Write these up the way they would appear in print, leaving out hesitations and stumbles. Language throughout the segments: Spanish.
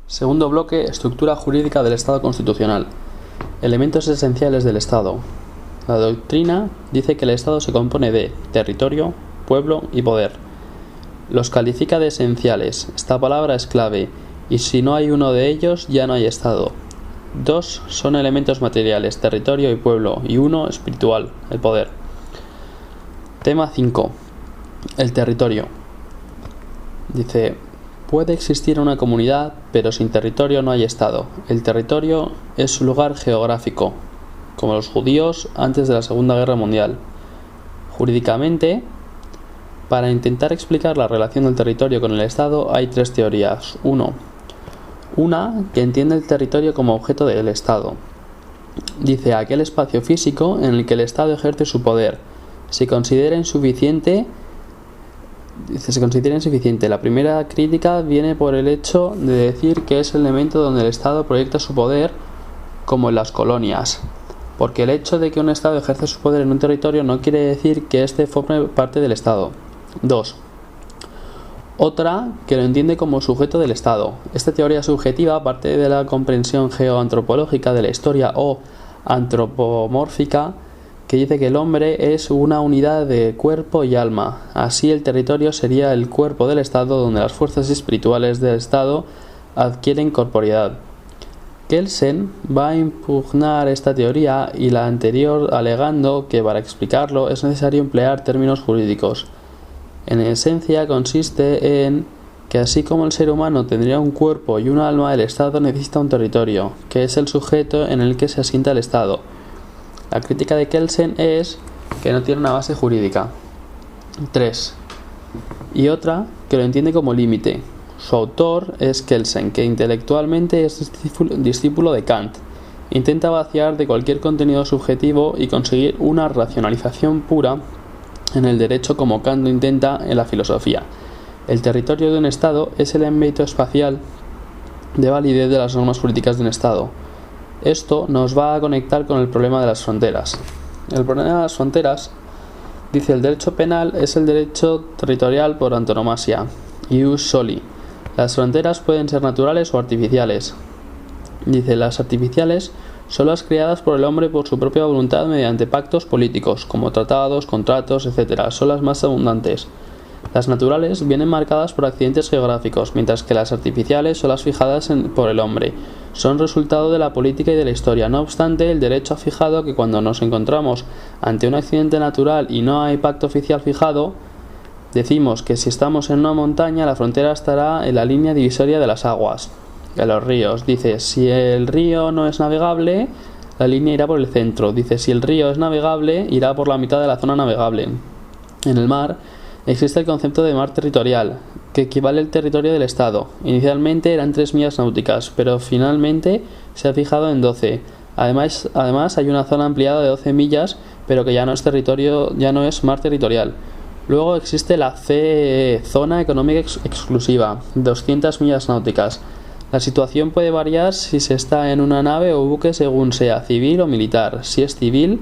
Segundo bloque: estructura jurídica del Estado constitucional. Elementos esenciales del Estado. La doctrina dice que el Estado se compone de territorio, pueblo y poder. Los califica de esenciales. Esta palabra es clave, y si no hay uno de ellos, ya no hay Estado. Dos son elementos materiales, territorio y pueblo, y uno espiritual, el poder. Tema 5. El territorio. Dice: puede existir una comunidad, pero sin territorio no hay Estado. El territorio es su lugar geográfico, como los judíos antes de la Segunda Guerra Mundial. Jurídicamente, para intentar explicar la relación del territorio con el Estado, hay tres teorías. Una que entiende el territorio como objeto del Estado. Dice: aquel espacio físico en el que el Estado ejerce su poder. Se considera insuficiente. La primera crítica viene por el hecho de decir que es el elemento donde el Estado proyecta su poder, como en las colonias. Porque el hecho de que un Estado ejerce su poder en un territorio no quiere decir que éste forme parte del Estado. 2. Otra que lo entiende como sujeto del Estado. Esta teoría subjetiva parte de la comprensión geoantropológica de la historia o antropomórfica, que dice que el hombre es una unidad de cuerpo y alma. Así, el territorio sería el cuerpo del Estado, donde las fuerzas espirituales del Estado adquieren corporeidad. Kelsen va a impugnar esta teoría y la anterior, alegando que para explicarlo es necesario emplear términos jurídicos. En esencia consiste en que así como el ser humano tendría un cuerpo y un alma, el Estado necesita un territorio, que es el sujeto en el que se asienta el Estado. La crítica de Kelsen es que no tiene una base jurídica. 3. Y otra que lo entiende como límite. Su autor es Kelsen, que intelectualmente es discípulo de Kant. Intenta vaciar de cualquier contenido subjetivo y conseguir una racionalización pura en el derecho, como Kant lo intenta en la filosofía. El territorio de un Estado es el ámbito espacial de validez de las normas jurídicas de un Estado. Esto nos va a conectar con el problema de las fronteras. El problema de las fronteras, dice: el derecho penal es el derecho territorial por antonomasia, ius soli. Las fronteras pueden ser naturales o artificiales. Dice: las artificiales son las creadas por el hombre por su propia voluntad mediante pactos políticos, como tratados, contratos, etc. Son las más abundantes. Las naturales vienen marcadas por accidentes geográficos, mientras que las artificiales son las fijadas por el hombre. Son resultado de la política y de la historia. No obstante, el derecho ha fijado que cuando nos encontramos ante un accidente natural y no hay pacto oficial fijado, decimos que si estamos en una montaña, la frontera estará en la línea divisoria de las aguas. En los ríos, dice: si el río no es navegable, la línea irá por el centro. Dice: si el río es navegable, irá por la mitad de la zona navegable. En el mar existe el concepto de mar territorial, que equivale al territorio del Estado. Inicialmente eran 3 millas náuticas, pero finalmente se ha fijado en 12. Además hay una zona ampliada de 12 millas, pero que ya no es mar territorial. Luego existe la CEE, Zona Económica Exclusiva, 200 millas náuticas. La situación puede variar si se está en una nave o buque según sea civil o militar. Si es civil,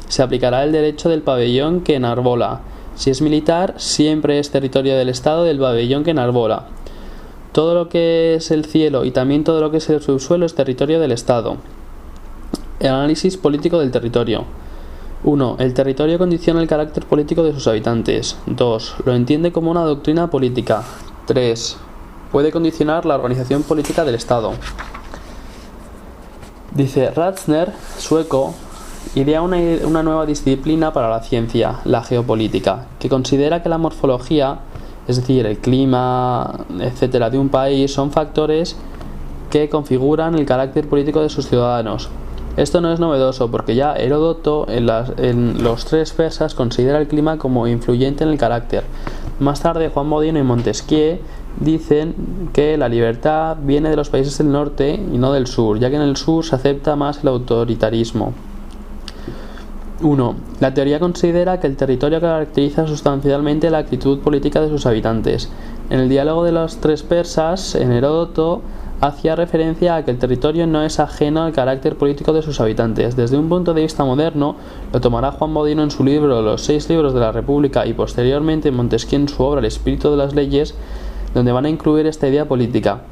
se aplicará el derecho del pabellón que enarbola. Si es militar, siempre es territorio del Estado del pabellón que enarbola. Todo lo que es el cielo y también todo lo que es el subsuelo es territorio del Estado. El análisis político del territorio. 1. El territorio condiciona el carácter político de sus habitantes. 2. Lo entiende como una doctrina política. 3. Puede condicionar la organización política del Estado. Dice: Ratzer, sueco, idea una nueva disciplina para la ciencia, la geopolítica, que considera que la morfología, es decir, el clima, etc., de un país, son factores que configuran el carácter político de sus ciudadanos. Esto no es novedoso, porque ya Heródoto en los 3 persas considera el clima como influyente en el carácter. Más tarde, Juan Bodino y Montesquieu dicen que la libertad viene de los países del norte y no del sur, ya que en el sur se acepta más el autoritarismo. 1. La teoría considera que el territorio caracteriza sustancialmente la actitud política de sus habitantes. En el diálogo de los 3 persas, en Heródoto hacía referencia a que el territorio no es ajeno al carácter político de sus habitantes. Desde un punto de vista moderno, lo tomará Juan Bodino en su libro Los 6 libros de la República y posteriormente Montesquieu en su obra El espíritu de las leyes, donde van a incluir esta idea política.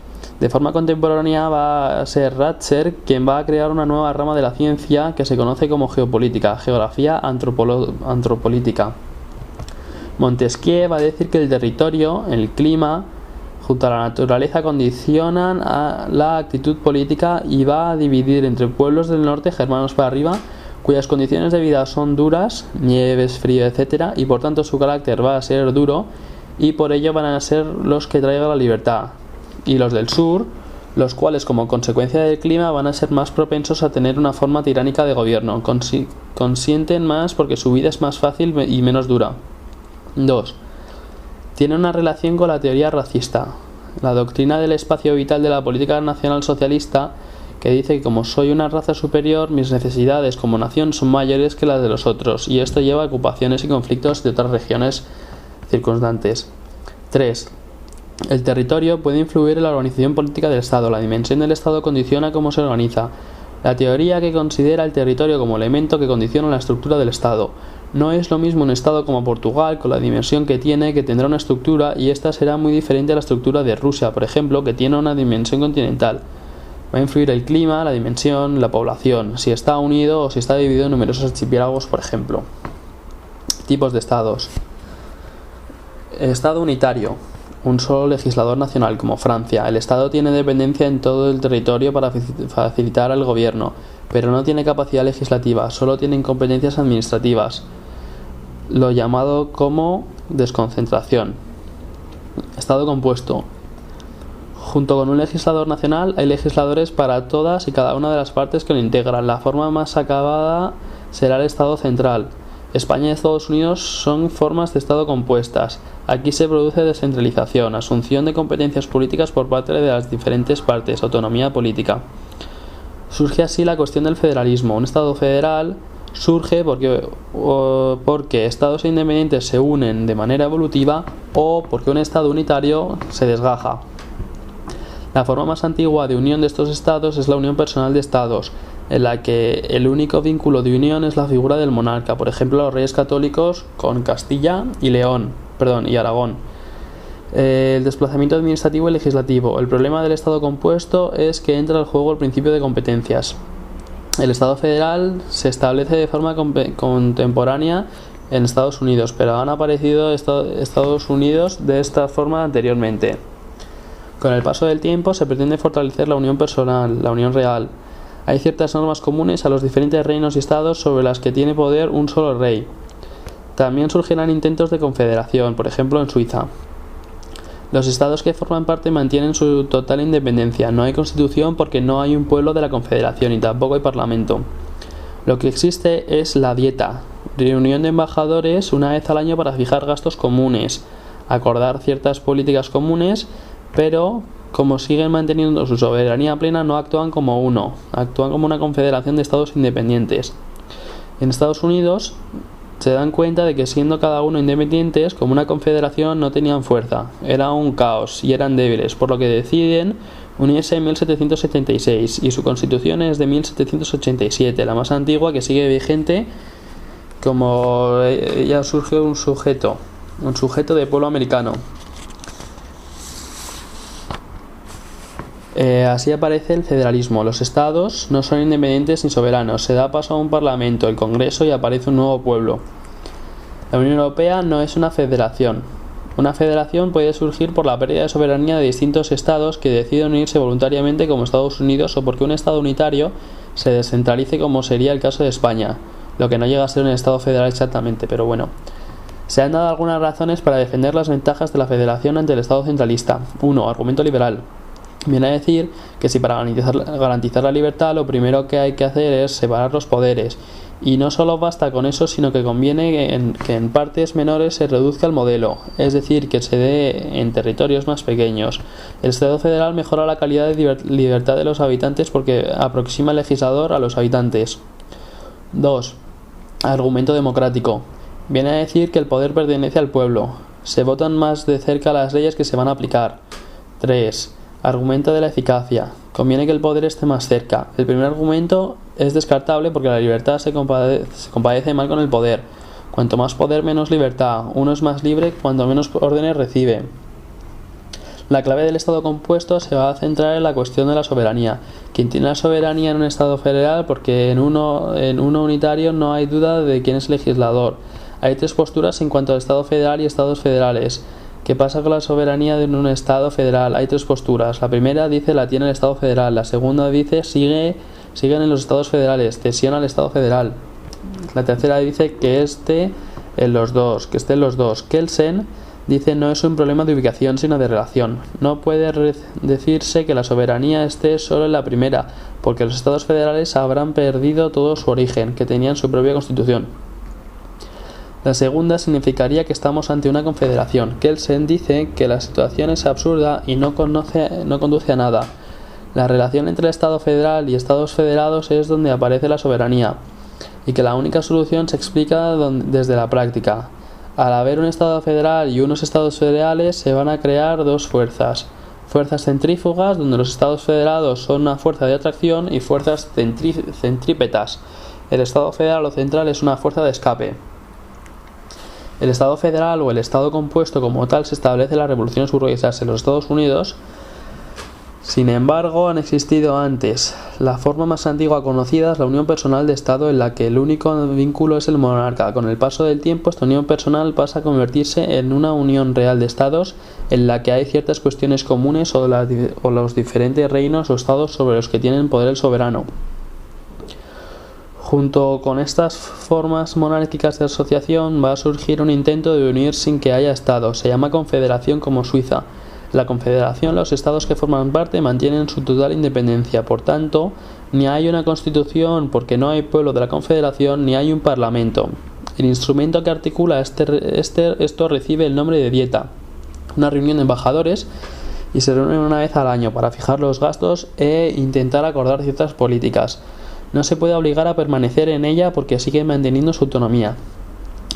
De forma contemporánea va a ser Ratzer quien va a crear una nueva rama de la ciencia que se conoce como geopolítica, geografía antropolítica. Montesquieu va a decir que el territorio, el clima, junto a la naturaleza condicionan a la actitud política y va a dividir entre pueblos del norte, germanos para arriba, cuyas condiciones de vida son duras, nieves, frío, etc., y por tanto su carácter va a ser duro y por ello van a ser los que traigan la libertad. Y los del sur, los cuales como consecuencia del clima van a ser más propensos a tener una forma tiránica de gobierno, consienten más porque su vida es más fácil y menos dura. 2. Tiene una relación con la teoría racista, la doctrina del espacio vital de la política nacional socialista, que dice que como soy una raza superior, mis necesidades como nación son mayores que las de los otros, y esto lleva a ocupaciones y conflictos de otras regiones circunstantes. 3. El territorio puede influir en la organización política del Estado. La dimensión del Estado condiciona cómo se organiza. La teoría que considera el territorio como elemento que condiciona la estructura del Estado. No es lo mismo un Estado como Portugal, con la dimensión que tiene, que tendrá una estructura, y esta será muy diferente a la estructura de Rusia, por ejemplo, que tiene una dimensión continental. Va a influir el clima, la dimensión, la población, si está unido o si está dividido en numerosos archipiélagos, por ejemplo. Tipos de estados. Estado unitario. Un solo legislador nacional, como Francia. El Estado tiene dependencia en todo el territorio para facilitar al gobierno, pero no tiene capacidad legislativa, solo tiene competencias administrativas, lo llamado como desconcentración. Estado compuesto. Junto con un legislador nacional, hay legisladores para todas y cada una de las partes que lo integran. La forma más acabada será el Estado central. España y Estados Unidos son formas de Estado compuestas. Aquí se produce descentralización, asunción de competencias políticas por parte de las diferentes partes, autonomía política. Surge así la cuestión del federalismo. Un Estado federal surge porque Estados independientes se unen de manera evolutiva o porque un Estado unitario se desgaja. La forma más antigua de unión de estos estados es la unión personal de estados, en la que el único vínculo de unión es la figura del monarca, por ejemplo los reyes católicos con Castilla y Aragón. El desplazamiento administrativo y legislativo. El problema del Estado compuesto es que entra al juego el principio de competencias. El Estado federal se establece de forma contemporánea en Estados Unidos, pero han aparecido Estados Unidos de esta forma anteriormente. Con el paso del tiempo se pretende fortalecer la unión personal, la unión real. Hay ciertas normas comunes a los diferentes reinos y estados sobre las que tiene poder un solo rey. También surgirán intentos de confederación, por ejemplo en Suiza. Los estados que forman parte mantienen su total independencia. No hay constitución porque no hay un pueblo de la confederación y tampoco hay parlamento. Lo que existe es la dieta, reunión de embajadores una vez al año para fijar gastos comunes, acordar ciertas políticas comunes, pero como siguen manteniendo su soberanía plena no actúan como uno, actúan como una confederación de estados independientes. En Estados Unidos se dan cuenta de que siendo cada uno independientes, como una confederación no tenían fuerza, era un caos y eran débiles, por lo que deciden unirse en 1776 y su constitución es de 1787, la más antigua que sigue vigente, como ya surge un sujeto de pueblo americano. Así aparece el federalismo. Los estados no son independientes ni soberanos. Se da paso a un parlamento, el Congreso, y aparece un nuevo pueblo. La Unión Europea no es una federación. Una federación puede surgir por la pérdida de soberanía de distintos estados que deciden unirse voluntariamente como Estados Unidos o porque un estado unitario se descentralice como sería el caso de España, lo que no llega a ser un estado federal exactamente, pero bueno. Se han dado algunas razones para defender las ventajas de la federación ante el estado centralista. 1. Argumento liberal. Viene a decir que si para garantizar la libertad lo primero que hay que hacer es separar los poderes, y no solo basta con eso, sino que conviene que en partes menores se reduzca el modelo, es decir, que se dé en territorios más pequeños. El Estado federal mejora la calidad de libertad de los habitantes porque aproxima al legislador a los habitantes. 2. Argumento democrático. Viene a decir que el poder pertenece al pueblo. Se votan más de cerca las leyes que se van a aplicar. 3. Argumento de la eficacia. Conviene que el poder esté más cerca. El primer argumento es descartable porque la libertad se compadece mal con el poder. Cuanto más poder, menos libertad. Uno es más libre cuanto menos órdenes recibe. La clave del Estado compuesto se va a centrar en la cuestión de la soberanía. Quien tiene la soberanía en un Estado federal, porque en uno unitario no hay duda de quién es legislador. Hay tres posturas en cuanto al Estado federal y Estados federales. ¿Qué pasa con la soberanía de un Estado federal? Hay tres posturas. La primera dice la tiene el Estado federal. La segunda dice siguen en los Estados federales, cesión al Estado federal. La tercera dice que esté en los dos. Kelsen dice no es un problema de ubicación sino de relación. No puede decirse que la soberanía esté solo en la primera, porque los Estados federales habrán perdido todo su origen, que tenían su propia constitución. La segunda significaría que estamos ante una confederación. Kelsen dice que la situación es absurda y no conduce a nada. La relación entre el Estado federal y Estados federados es donde aparece la soberanía, y que la única solución se explica desde la práctica. Al haber un Estado federal y unos Estados federales se van a crear dos fuerzas centrífugas, donde los Estados federados son una fuerza de atracción, y fuerzas centrípetas. El Estado federal o central es una fuerza de escape. El Estado federal o el Estado compuesto como tal se establece en las revoluciones burguesas en los Estados Unidos. Sin embargo, han existido antes. La forma más antigua conocida es la unión personal de Estado, en la que el único vínculo es el monarca. Con el paso del tiempo, esta unión personal pasa a convertirse en una unión real de Estados, en la que hay ciertas cuestiones comunes o los diferentes reinos o estados sobre los que tienen poder el soberano. Junto con estas formas monárquicas de asociación va a surgir un intento de unir sin que haya Estado. Se llama confederación, como Suiza. La confederación, los estados que forman parte mantienen su total independencia. Por tanto, ni hay una constitución porque no hay pueblo de la confederación, ni hay un parlamento. El instrumento que articula esto recibe el nombre de dieta, una reunión de embajadores, y se reúnen una vez al año para fijar los gastos e intentar acordar ciertas políticas. No se puede obligar a permanecer en ella porque sigue manteniendo su autonomía.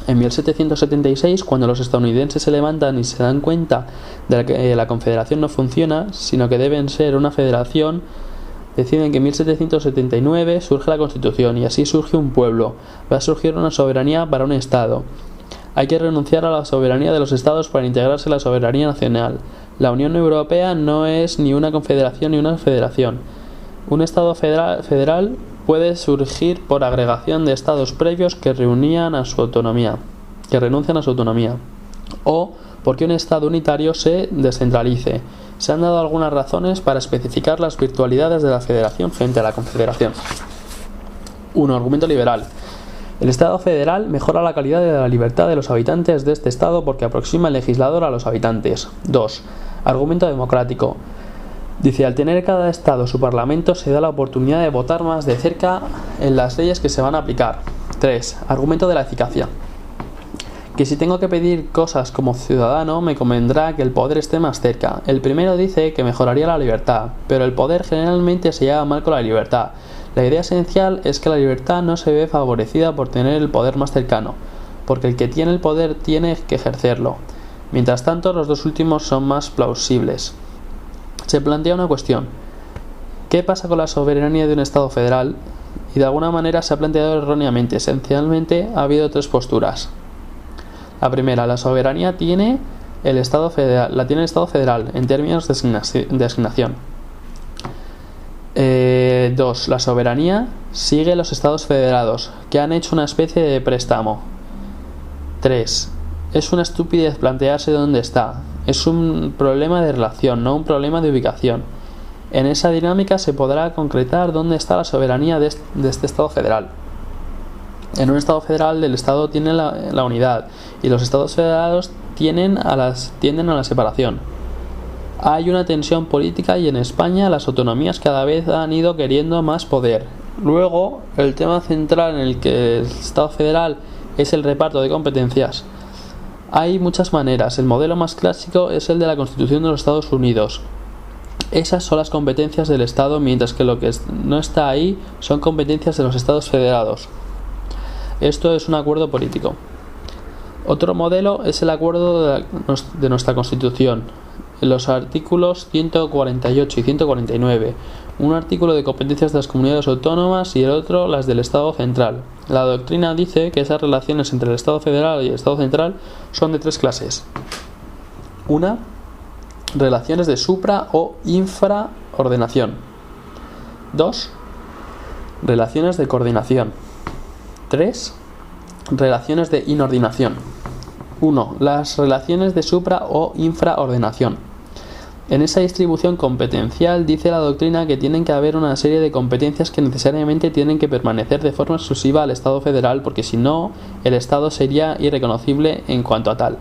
En 1776, cuando los estadounidenses se levantan y se dan cuenta de que la confederación no funciona, sino que deben ser una federación, deciden que en 1779 surge la Constitución, y así surge un pueblo. Va a surgir una soberanía para un Estado. Hay que renunciar a la soberanía de los Estados para integrarse en la soberanía nacional. La Unión Europea no es ni una confederación ni una federación. Un Estado federal puede surgir por agregación de estados previos que renuncian a su autonomía, o porque un Estado unitario se descentralice. Se han dado algunas razones para especificar las virtualidades de la federación frente a la confederación. 1. Argumento liberal. El Estado federal mejora la calidad de la libertad de los habitantes de este Estado porque aproxima el legislador a los habitantes. 2. Argumento democrático. Dice, al tener cada Estado su parlamento se da la oportunidad de votar más de cerca en las leyes que se van a aplicar. 3. Argumento de la eficacia. Que si tengo que pedir cosas como ciudadano, me convendrá que el poder esté más cerca. El primero dice que mejoraría la libertad, pero el poder generalmente se lleva mal con la libertad. La idea esencial es que la libertad no se ve favorecida por tener el poder más cercano, porque el que tiene el poder tiene que ejercerlo. Mientras tanto, los dos últimos son más plausibles. Se plantea una cuestión: ¿qué pasa con la soberanía de un Estado federal? Y de alguna manera se ha planteado erróneamente. Esencialmente ha habido tres posturas. La primera, la soberanía la tiene el Estado federal en términos de asignación. 2. La soberanía sigue los Estados federados, que han hecho una especie de préstamo. 3. Es una estupidez plantearse dónde está. Es un problema de relación, no un problema de ubicación. En esa dinámica se podrá concretar dónde está la soberanía de este Estado federal. En un Estado federal, el Estado tiene la unidad, y los Estados federados tienden a la separación. Hay una tensión política, y en España las autonomías cada vez han ido queriendo más poder. Luego, el tema central en el que el Estado federal es el reparto de competencias. Hay muchas maneras. El modelo más clásico es el de la Constitución de los Estados Unidos. Esas son las competencias del Estado, mientras que lo que no está ahí son competencias de los Estados federados. Esto es un acuerdo político. Otro modelo es el acuerdo de nuestra Constitución. En los artículos 148 y 149, un artículo de competencias de las comunidades autónomas y el otro las del Estado central. La doctrina dice que esas relaciones entre el Estado federal y el Estado central son de tres clases. Una, Relaciones de supra o infraordenación. 2. Relaciones de coordinación. 3. Relaciones de inordinación. 1. Las relaciones de supra o infraordenación. En esa distribución competencial dice la doctrina que tienen que haber una serie de competencias que necesariamente tienen que permanecer de forma exclusiva al Estado federal, porque si no, el Estado sería irreconocible en cuanto a tal.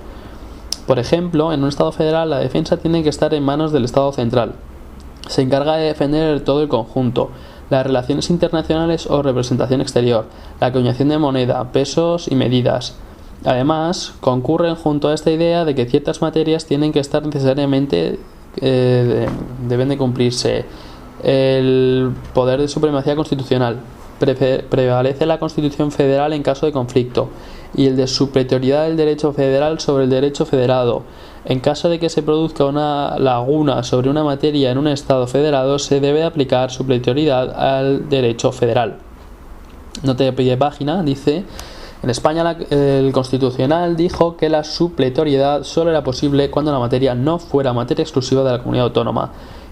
Por ejemplo, en un Estado federal la defensa tiene que estar en manos del Estado central. Se encarga de defender todo el conjunto, las relaciones internacionales o representación exterior, la acuñación de moneda, pesos y medidas. Además, concurren junto a esta idea de que ciertas materias tienen que estar necesariamente deben de cumplirse. El poder de supremacía constitucional. Prevalece la Constitución federal en caso de conflicto y el de superioridad del derecho federal sobre el derecho federado. En caso de que se produzca una laguna sobre una materia en un Estado federado, se debe aplicar superioridad al derecho federal. Nota de pie de página, dice: en España el Constitucional dijo que la supletoriedad solo era posible cuando la materia no fuera materia exclusiva de la comunidad autónoma.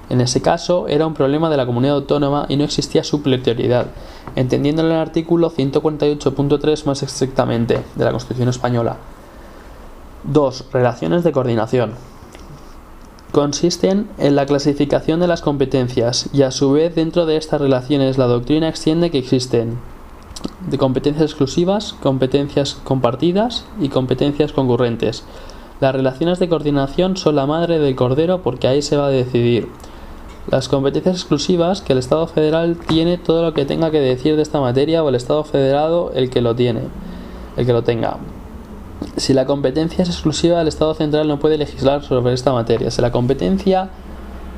En ese caso era un problema de la comunidad autónoma y no existía supletoriedad, entendiéndolo en el artículo 148.3 más estrictamente de la Constitución española. 2. Relaciones de coordinación. Consisten en la clasificación de las competencias y a su vez dentro de estas relaciones la doctrina extiende que existen de competencias exclusivas, competencias compartidas y competencias concurrentes. Las relaciones de coordinación son la madre del cordero porque ahí se va a decidir. Las competencias exclusivas, que el Estado federal tiene todo lo que tenga que decir de esta materia, o el Estado federado el que lo tenga. Si la competencia es exclusiva, el Estado central no puede legislar sobre esta materia. Si la competencia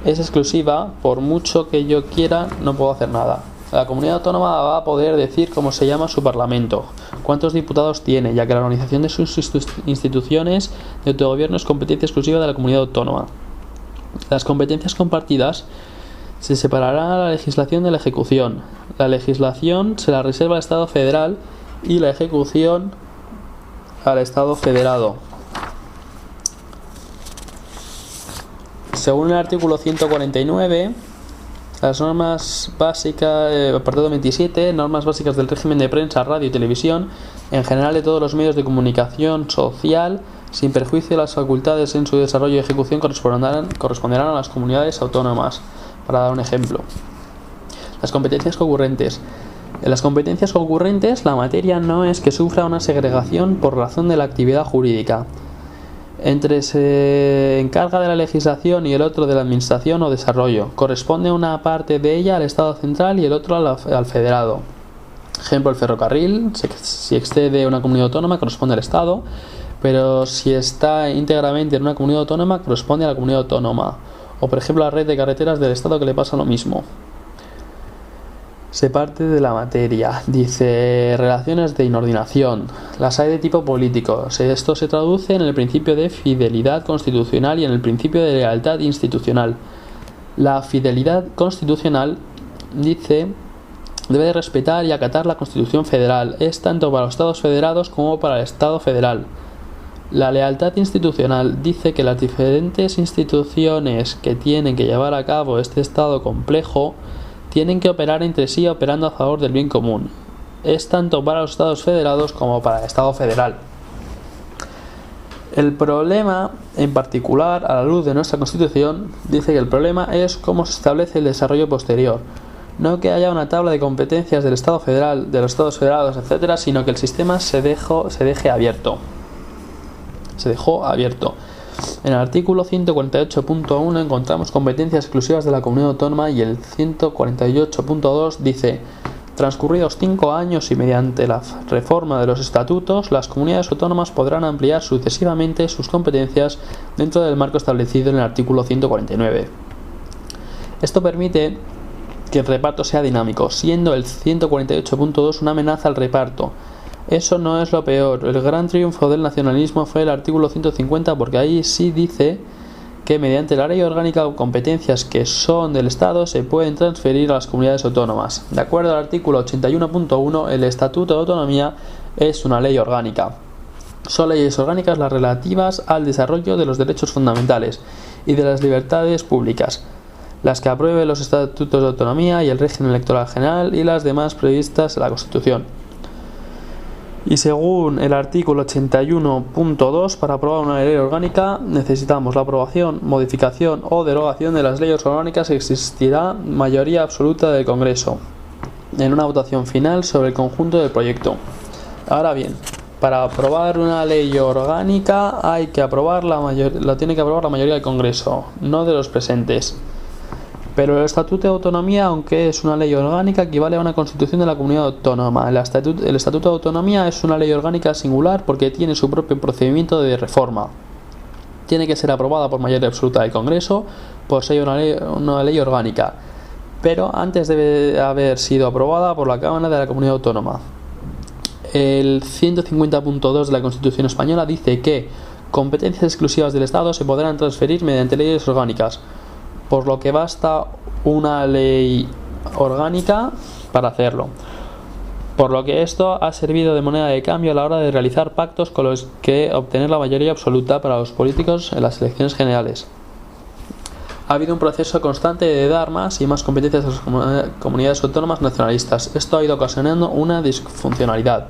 es exclusiva, por mucho que yo quiera, no puedo hacer nada. La comunidad autónoma va a poder decir cómo se llama su parlamento, cuántos diputados tiene, ya que la organización de sus instituciones de autogobierno es competencia exclusiva de la comunidad autónoma. Las competencias compartidas se separarán a la legislación de la ejecución. La legislación se la reserva al Estado federal y la ejecución al Estado federado. Según el artículo 149, las normas básicas, apartado 27, normas básicas del régimen de prensa, radio y televisión, en general de todos los medios de comunicación social, sin perjuicio de las facultades en su desarrollo y ejecución, corresponderán a las comunidades autónomas. Para dar un ejemplo. Las competencias concurrentes. En las competencias concurrentes, la materia no es que sufra una segregación por razón de la actividad jurídica. Entre se encarga de la legislación y el otro de la administración o desarrollo. Corresponde una parte de ella al Estado central y el otro al federado. Ejemplo, el ferrocarril, si excede una comunidad autónoma, corresponde al Estado, pero si está íntegramente en una comunidad autónoma, corresponde a la comunidad autónoma. O por ejemplo, la red de carreteras del Estado, que le pasa lo mismo. Se parte de la materia. Dice relaciones de inordinación. Las hay de tipo político. Esto se traduce en el principio de fidelidad constitucional y en el principio de lealtad institucional. La fidelidad constitucional, dice, debe de respetar y acatar la Constitución federal. Es tanto para los Estados federados como para el Estado federal. La lealtad institucional dice que las diferentes instituciones que tienen que llevar a cabo este Estado complejo tienen que operar entre sí operando a favor del bien común. Es tanto para los Estados federados como para el Estado federal. El problema, en particular, a la luz de nuestra Constitución, dice que el problema es cómo se establece el desarrollo posterior. No que haya una tabla de competencias del Estado federal, de los Estados federados, etc., sino que el sistema se dejó abierto. En el artículo 148.1 encontramos competencias exclusivas de la comunidad autónoma y el 148.2 dice: transcurridos 5 años y mediante la reforma de los estatutos, las comunidades autónomas podrán ampliar sucesivamente sus competencias dentro del marco establecido en el artículo 149. Esto permite que el reparto sea dinámico, siendo el 148.2 una amenaza al reparto. Eso no es lo peor. El gran triunfo del nacionalismo fue el artículo 150, porque ahí sí dice que mediante la ley orgánica competencias que son del Estado se pueden transferir a las comunidades autónomas. De acuerdo al artículo 81.1, el Estatuto de Autonomía es una ley orgánica. Son leyes orgánicas las relativas al desarrollo de los derechos fundamentales y de las libertades públicas, las que apruebe los estatutos de autonomía y el régimen electoral general y las demás previstas en la Constitución. Y según el artículo 81.2, para aprobar una ley orgánica necesitamos la aprobación, modificación o derogación de las leyes orgánicas y existirá mayoría absoluta del Congreso en una votación final sobre el conjunto del proyecto. Ahora bien, para aprobar una ley orgánica hay que aprobar la tiene que aprobar la mayoría del Congreso, no de los presentes. Pero el Estatuto de Autonomía, aunque es una ley orgánica, equivale a una Constitución de la comunidad autónoma. El Estatuto de Autonomía es una ley orgánica singular porque tiene su propio procedimiento de reforma. Tiene que ser aprobada por mayoría absoluta del Congreso por ser una ley orgánica, pero antes debe haber sido aprobada por la Cámara de la Comunidad Autónoma. El 150.2 de la Constitución española dice que competencias exclusivas del Estado se podrán transferir mediante leyes orgánicas, por lo que basta una ley orgánica para hacerlo. Por lo que esto ha servido de moneda de cambio a la hora de realizar pactos con los que obtener la mayoría absoluta para los políticos en las elecciones generales. Ha habido un proceso constante de dar más y más competencias a las comunidades autónomas nacionalistas. Esto ha ido ocasionando una disfuncionalidad.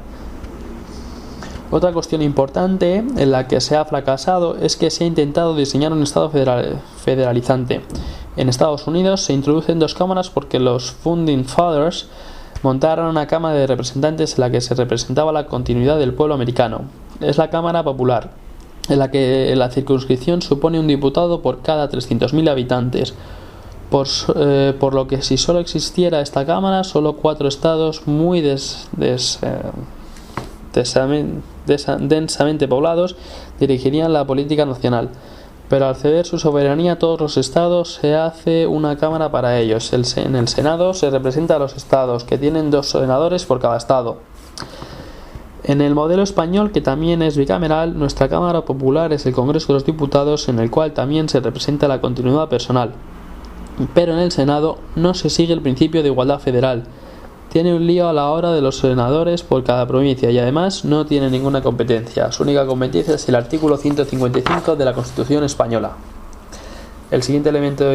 Otra cuestión importante en la que se ha fracasado es que se ha intentado diseñar un Estado federalizante. En Estados Unidos se introducen dos cámaras porque los Founding Fathers montaron una Cámara de Representantes en la que se representaba la continuidad del pueblo americano. Es la Cámara Popular, en la que la circunscripción supone un diputado por cada 300.000 habitantes. Por lo que si solo existiera esta Cámara, solo 4 estados muy densamente poblados dirigirían la política nacional, pero al ceder su soberanía a todos los estados se hace una cámara para ellos. En el Senado se representa a los estados, que tienen 2 senadores por cada estado. En el modelo español, que también es bicameral, nuestra Cámara Popular es el Congreso de los Diputados, en el cual también se representa la continuidad personal, pero en el Senado no se sigue el principio de igualdad federal. Tiene un lío a la hora de los senadores por cada provincia y además no tiene ninguna competencia. Su única competencia es el artículo 155 de la Constitución española. El siguiente elemento